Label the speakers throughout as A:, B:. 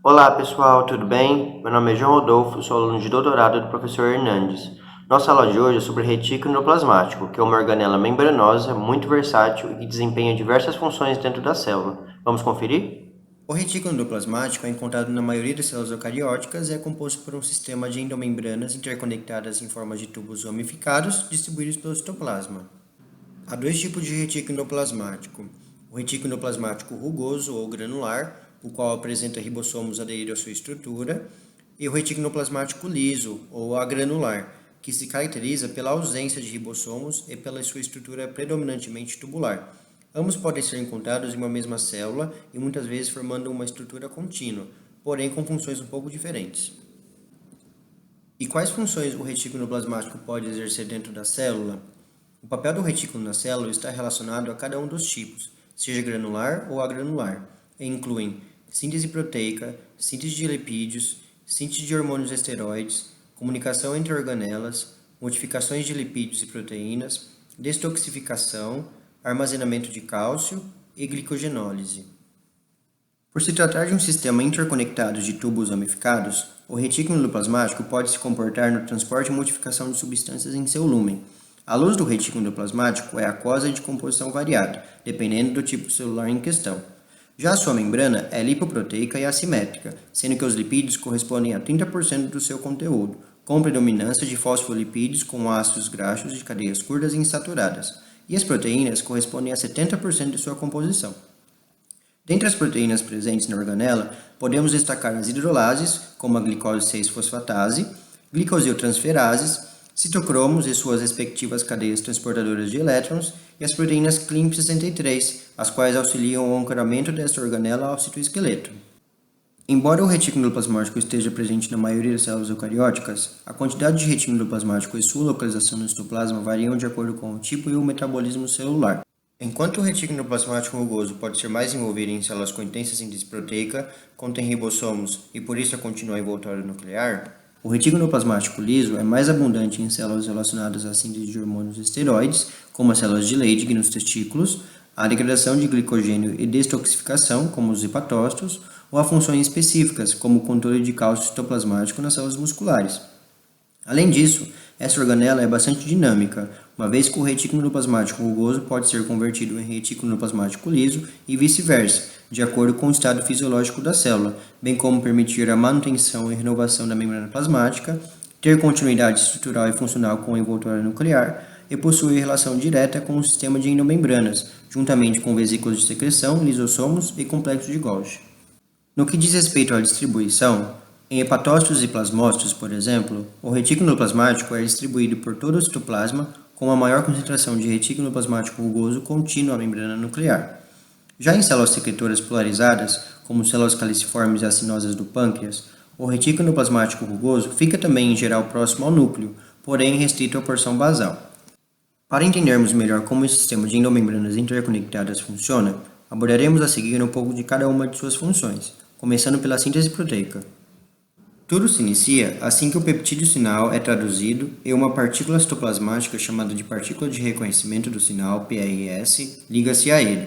A: Olá pessoal, tudo bem? Meu nome é João Rodolfo, sou aluno de doutorado do professor Hernandes. Nossa aula de hoje é sobre retículo endoplasmático, que é uma organela membranosa, muito versátil e que desempenha diversas funções dentro da célula. Vamos conferir? O retículo endoplasmático é encontrado na maioria das células eucarióticas e é composto por um sistema de endomembranas interconectadas em forma de tubos ramificados distribuídos pelo citoplasma. Há dois tipos de retículo endoplasmático: o retículo endoplasmático rugoso ou granular, o qual apresenta ribossomos aderidos à sua estrutura, e o retículo endoplasmático liso ou agranular, que se caracteriza pela ausência de ribossomos e pela sua estrutura predominantemente tubular. Ambos podem ser encontrados em uma mesma célula e muitas vezes formando uma estrutura contínua, porém com funções um pouco diferentes. E quais funções o retículo endoplasmático pode exercer dentro da célula? O papel do retículo na célula está relacionado a cada um dos tipos, seja granular ou agranular, e incluem síntese proteica, síntese de lipídios, síntese de hormônios esteroides, comunicação entre organelas, modificações de lipídios e proteínas, detoxificação, armazenamento de cálcio e glicogenólise. Por se tratar de um sistema interconectado de tubos ramificados, o retículo endoplasmático pode se comportar no transporte e modificação de substâncias em seu lúmen. A luz do retículo endoplasmático é aquosa e de composição variada, dependendo do tipo celular em questão. Já a sua membrana é lipoproteica e assimétrica, sendo que os lipídios correspondem a 30% do seu conteúdo, com predominância de fosfolipídios com ácidos graxos de cadeias curtas e insaturadas, e as proteínas correspondem a 70% de sua composição. Dentre as proteínas presentes na organela, podemos destacar as hidrolases, como a glicose 6-fosfatase, glicosiltransferases, citocromos e suas respectivas cadeias transportadoras de elétrons, e as proteínas CLIMP63, as quais auxiliam o ancoramento desta organela ao citoesqueleto. Embora o retículo endoplasmático esteja presente na maioria das células eucarióticas, a quantidade de retículo endoplasmático e sua localização no citoplasma variam de acordo com o tipo e o metabolismo celular. Enquanto o retículo endoplasmático rugoso pode ser mais envolvido em células com intensa síntese proteica, contém ribossomos e por isso é contínua envoltório nuclear, o retículo endoplasmático liso é mais abundante em células relacionadas à síntese de hormônios esteroides, como as células de Leydig nos testículos, a degradação de glicogênio e detoxificação, como os hepatócitos, ou a funções específicas, como o controle de cálcio citoplasmático nas células musculares. Além disso, essa organela é bastante dinâmica, uma vez que o retículo endoplasmático rugoso pode ser convertido em retículo endoplasmático liso e vice-versa, de acordo com o estado fisiológico da célula, bem como permitir a manutenção e renovação da membrana plasmática, ter continuidade estrutural e funcional com o envoltório nuclear e possuir relação direta com o sistema de endomembranas, juntamente com vesículas de secreção, lisossomos e complexo de Golgi. No que diz respeito à distribuição, em hepatócitos e plasmócitos, por exemplo, o retículo endoplasmático é distribuído por todo o citoplasma com uma maior concentração de retículo endoplasmático rugoso contínuo à membrana nuclear. Já em células secretoras polarizadas, como células caliciformes e acinosas do pâncreas, o retículo endoplasmático rugoso fica também em geral próximo ao núcleo, porém restrito à porção basal. Para entendermos melhor como esse sistema de endomembranas interconectadas funciona, abordaremos a seguir um pouco de cada uma de suas funções, começando pela síntese proteica. Tudo se inicia assim que o peptídeo sinal é traduzido e uma partícula citoplasmática chamada de partícula de reconhecimento do sinal, PRS, liga-se a ele.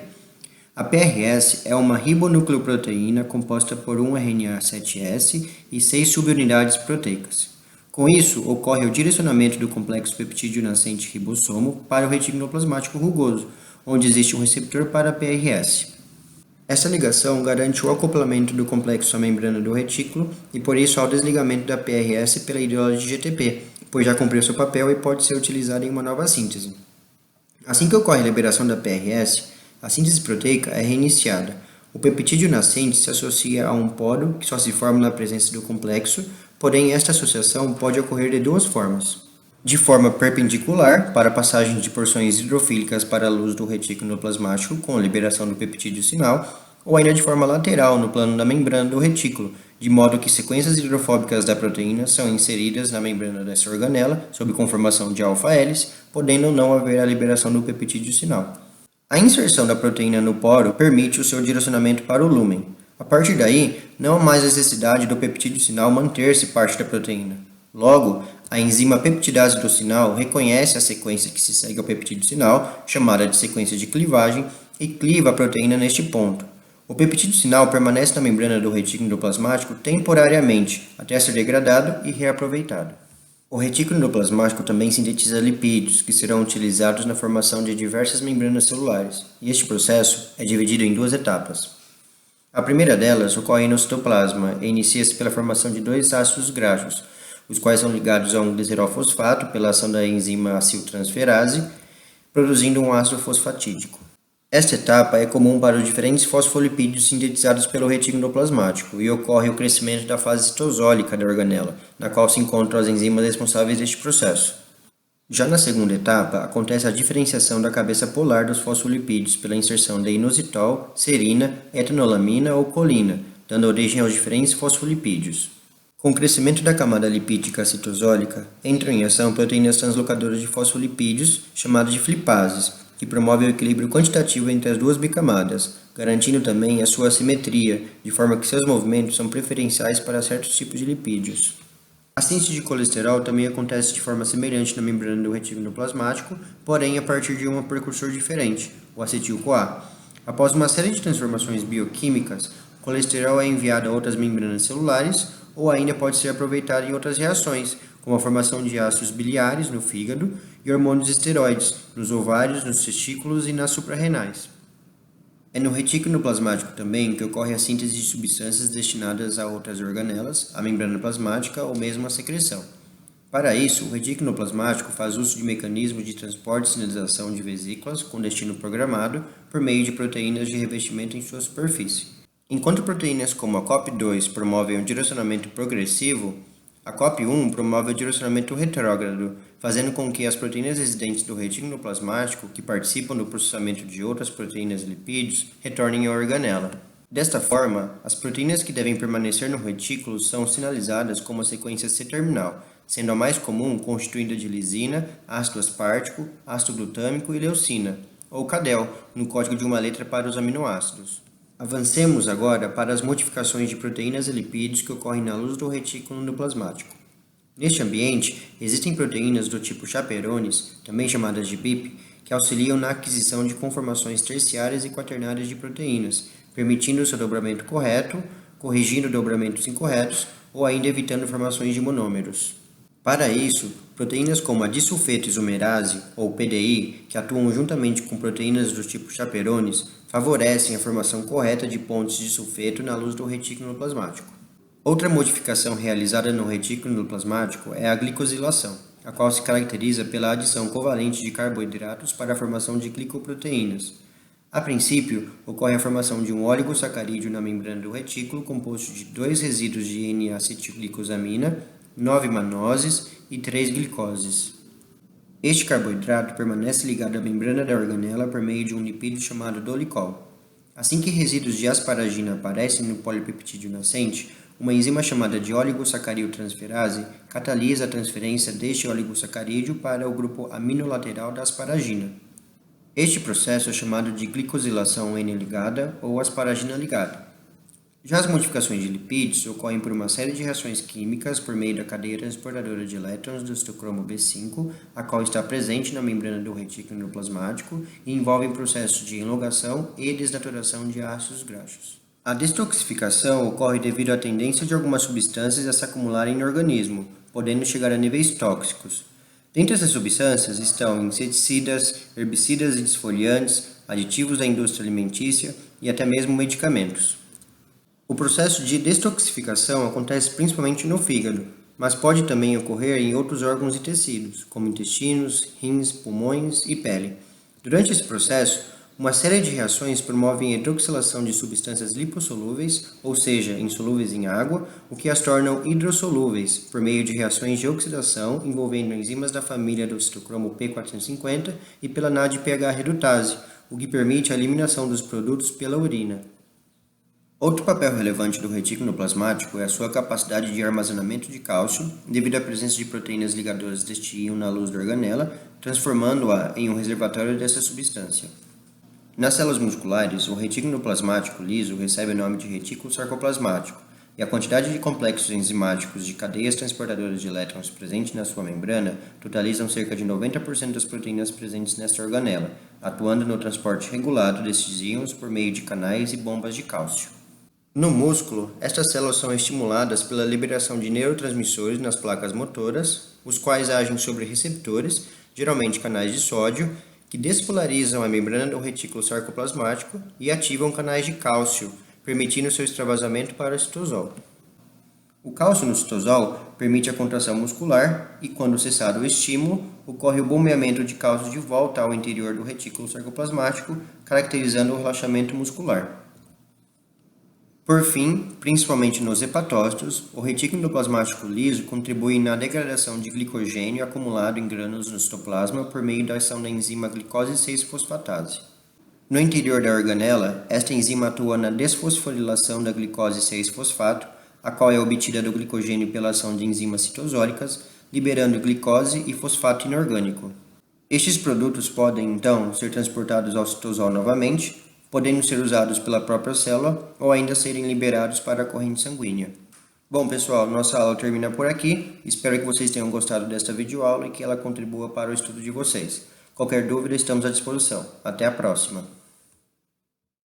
A: A PRS é uma ribonucleoproteína composta por um RNA 7S e 6 subunidades proteicas. Com isso, ocorre o direcionamento do complexo peptídeo nascente ribossomo para o retículo endoplasmático rugoso, onde existe um receptor para a PRS. Essa ligação garante o acoplamento do complexo à membrana do retículo e, por isso, há o desligamento da PRS pela hidrólise de GTP, pois já cumpriu seu papel e pode ser utilizada em uma nova síntese. Assim que ocorre a liberação da PRS, a síntese proteica é reiniciada. O peptídeo nascente se associa a um poro que só se forma na presença do complexo, porém esta associação pode ocorrer de duas formas. De forma perpendicular, para a passagem de porções hidrofílicas para a luz do retículo endoplasmático com a liberação do peptídeo sinal, ou ainda de forma lateral no plano da membrana do retículo, de modo que sequências hidrofóbicas da proteína são inseridas na membrana dessa organela, sob conformação de alfa-hélice, podendo ou não haver a liberação do peptídeo sinal. A inserção da proteína no poro permite o seu direcionamento para o lúmen. A partir daí, não há mais necessidade do peptídeo sinal manter-se parte da proteína. Logo, a enzima peptidase do sinal reconhece a sequência que se segue ao peptídeo sinal, chamada de sequência de clivagem, e cliva a proteína neste ponto. O peptídeo sinal permanece na membrana do retículo endoplasmático temporariamente, até ser degradado e reaproveitado. O retículo endoplasmático também sintetiza lipídios, que serão utilizados na formação de diversas membranas celulares, e este processo é dividido em duas etapas. A primeira delas ocorre no citoplasma e inicia-se pela formação de dois ácidos graxos, os quais são ligados a um glicerol-fosfato pela ação da enzima aciltransferase, produzindo um ácido fosfatídico. Esta etapa é comum para os diferentes fosfolipídios sintetizados pelo retículo endoplasmático e ocorre o crescimento da fase citosólica da organela, na qual se encontram as enzimas responsáveis deste processo. Já na segunda etapa, acontece a diferenciação da cabeça polar dos fosfolipídios pela inserção de inositol, serina, etanolamina ou colina, dando origem aos diferentes fosfolipídios. Com o crescimento da camada lipídica citosólica, entram em ação proteínas translocadoras de fosfolipídios, chamadas de flipases, que promovem o equilíbrio quantitativo entre as duas bicamadas, garantindo também a sua assimetria, de forma que seus movimentos são preferenciais para certos tipos de lipídios. A síntese de colesterol também acontece de forma semelhante na membrana do retículo endoplasmático, porém a partir de um precursor diferente, o acetil-CoA. Após uma série de transformações bioquímicas, o colesterol é enviado a outras membranas celulares ou ainda pode ser aproveitado em outras reações, como a formação de ácidos biliares no fígado e hormônios esteroides nos ovários, nos testículos e nas suprarrenais. É no retículo endoplasmático também que ocorre a síntese de substâncias destinadas a outras organelas, a membrana plasmática ou mesmo a secreção. Para isso, o retículo endoplasmático faz uso de mecanismos de transporte e sinalização de vesículas com destino programado por meio de proteínas de revestimento em sua superfície. Enquanto proteínas como a COP2 promovem o direcionamento progressivo, a COP1 promove o direcionamento retrógrado, fazendo com que as proteínas residentes do retículo endoplasmático, que participam do processamento de outras proteínas e lipídios, retornem à organela. Desta forma, as proteínas que devem permanecer no retículo são sinalizadas como a sequência C-terminal, sendo a mais comum constituída de lisina, ácido aspartico, ácido glutâmico e leucina, ou CADEL, no código de uma letra para os aminoácidos. Avancemos agora para as modificações de proteínas e lipídios que ocorrem na luz do retículo endoplasmático. Neste ambiente, existem proteínas do tipo chaperones, também chamadas de BIP, que auxiliam na aquisição de conformações terciárias e quaternárias de proteínas, permitindo o seu dobramento correto, corrigindo dobramentos incorretos ou ainda evitando formações de monômeros. Para isso, proteínas como a disulfeto isomerase, ou PDI, que atuam juntamente com proteínas do tipo chaperones, favorecem a formação correta de pontes de sulfeto na luz do retículo endoplasmático. Outra modificação realizada no retículo endoplasmático é a glicosilação, a qual se caracteriza pela adição covalente de carboidratos para a formação de glicoproteínas. A princípio, ocorre a formação de um oligosacarídeo na membrana do retículo composto de 2 resíduos de N-acetilglicosamina, 9 manoses e 3 glicoses. Este carboidrato permanece ligado à membrana da organela por meio de um lipídio chamado dolicol. Assim que resíduos de asparagina aparecem no polipeptídeo nascente, uma enzima chamada de oligosacariltransferase catalisa a transferência deste oligosacarídeo para o grupo aminolateral da asparagina. Este processo é chamado de glicosilação N-ligada ou asparagina ligada. Já as modificações de lipídios ocorrem por uma série de reações químicas por meio da cadeia transportadora de elétrons do citocromo B5, a qual está presente na membrana do retículo endoplasmático e envolvem processos de elongação e desnaturação de ácidos graxos. A detoxificação ocorre devido à tendência de algumas substâncias a se acumularem no organismo, podendo chegar a níveis tóxicos. Dentre essas substâncias estão inseticidas, herbicidas e desfoliantes, aditivos da indústria alimentícia e até mesmo medicamentos. O processo de detoxificação acontece principalmente no fígado, mas pode também ocorrer em outros órgãos e tecidos, como intestinos, rins, pulmões e pele. Durante esse processo, uma série de reações promovem a hidroxilação de substâncias lipossolúveis, ou seja, insolúveis em água, o que as tornam hidrossolúveis, por meio de reações de oxidação envolvendo enzimas da família do citocromo P450 e pela NADPH redutase, o que permite a eliminação dos produtos pela urina. Outro papel relevante do retículo plasmático é a sua capacidade de armazenamento de cálcio, devido à presença de proteínas ligadoras deste íon na luz da organela, transformando-a em um reservatório dessa substância. Nas células musculares, o retículo plasmático liso recebe o nome de retículo sarcoplasmático, e a quantidade de complexos enzimáticos de cadeias transportadoras de elétrons presentes na sua membrana totalizam cerca de 90% das proteínas presentes nesta organela, atuando no transporte regulado desses íons por meio de canais e bombas de cálcio. No músculo, estas células são estimuladas pela liberação de neurotransmissores nas placas motoras, os quais agem sobre receptores, geralmente canais de sódio, que despolarizam a membrana do retículo sarcoplasmático e ativam canais de cálcio, permitindo seu extravasamento para o citosol. O cálcio no citosol permite a contração muscular e, quando cessado o estímulo, ocorre o bombeamento de cálcio de volta ao interior do retículo sarcoplasmático, caracterizando o relaxamento muscular. Por fim, principalmente nos hepatócitos, o retículo endoplasmático liso contribui na degradação de glicogênio acumulado em grânulos no citoplasma por meio da ação da enzima glicose 6-fosfatase. No interior da organela, esta enzima atua na desfosforilação da glicose 6-fosfato, a qual é obtida do glicogênio pela ação de enzimas citosólicas, liberando glicose e fosfato inorgânico. Estes produtos podem, então, ser transportados ao citosol novamente, podendo ser usados pela própria célula ou ainda serem liberados para a corrente sanguínea. Bom, pessoal, nossa aula termina por aqui. Espero que vocês tenham gostado desta videoaula e que ela contribua para o estudo de vocês. Qualquer dúvida, estamos à disposição. Até a próxima!